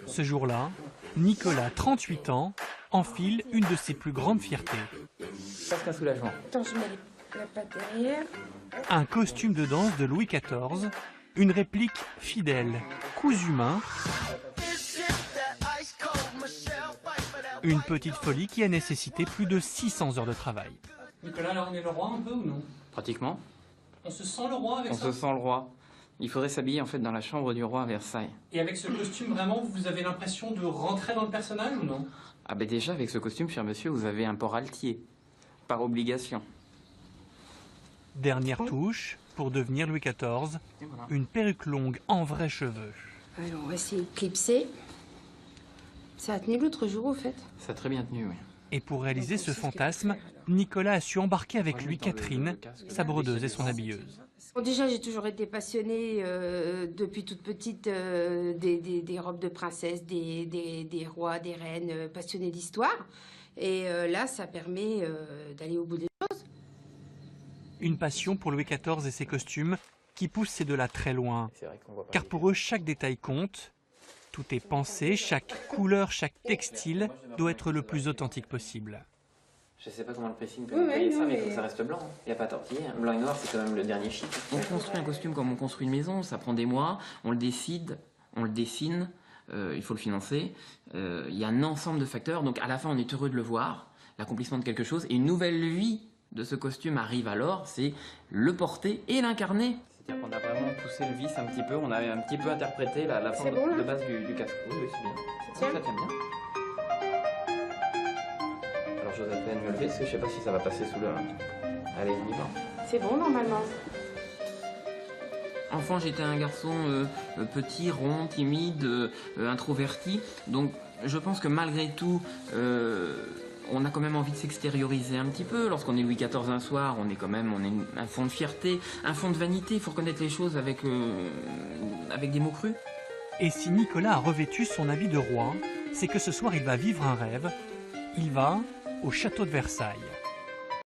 Ce jour-là, Nicolas, 38 ans, enfile une de ses plus grandes fiertés. Presque un soulagement. Attends, je mets la patte derrière. Un costume de danse de Louis XIV, une réplique fidèle, cousu main, une petite folie qui a nécessité plus de 600 heures de travail. Nicolas, là on est le roi un peu ou non? Pratiquement. On se sent le roi avec On ça? se sent le roi. Il faudrait s'habiller en fait dans la chambre du roi à Versailles. Et avec ce costume, vraiment, vous avez l'impression de rentrer dans le personnage ou non? Ah ben déjà avec ce costume, cher monsieur, vous avez un port altier. Par obligation. Dernière touche, pour devenir Louis XIV, Et voilà. une perruque longue en vrais cheveux. Alors, on va essayer de clipser. Ça a tenu l'autre jour, au fait. Ça a très bien tenu, oui. Et pour réaliser ce fantasme, Nicolas a su embarquer avec lui Catherine, sa brodeuse et son habilleuse. Bon, déjà, j'ai toujours été passionnée, depuis toute petite, des robes de princesse, des rois, des reines, passionnée d'histoire. Et là, ça permet d'aller au bout des choses. Une passion pour Louis XIV et ses costumes qui pousse ces deux-là très loin. C'est vrai qu'on voit pas Car pour eux, chaque détail compte. Tout est pensé, chaque couleur, chaque textile doit être le plus authentique possible. Je sais pas comment le pressing peut Oui, nous payer oui, ça, non, mais il faut mais- que ça reste blanc. Il n'y a pas tortillé. Blanc et noir, c'est quand même le dernier chic. On construit un costume comme on construit une maison. Ça prend des mois. On le décide, on le dessine. Il faut le financer. Il y a un ensemble de facteurs. Donc à la fin, on est heureux de le voir. L'accomplissement de quelque chose. Et une nouvelle vie de ce costume arrive alors. C'est le porter et l'incarner. C'est-à-dire qu'on a vraiment poussé le vice un petit peu. On a un petit peu interprété la forme bon, là de base du casque. Oui, c'est bien. tient Ça tient bien. Alors Joséphine, me lever, parce que je sais pas si ça va passer sous le... Allez, on y va. C'est bon, normalement. Enfant, j'étais un garçon petit, rond, timide, introverti. Donc, je pense que malgré tout, on a quand même envie de s'extérioriser un petit peu. Lorsqu'on est Louis XIV un soir, on est un fond de fierté, un fond de vanité. Il faut reconnaître les choses avec des mots crus. Et si Nicolas a revêtu son habit de roi, c'est que ce soir il va vivre un rêve. Il va au château de Versailles.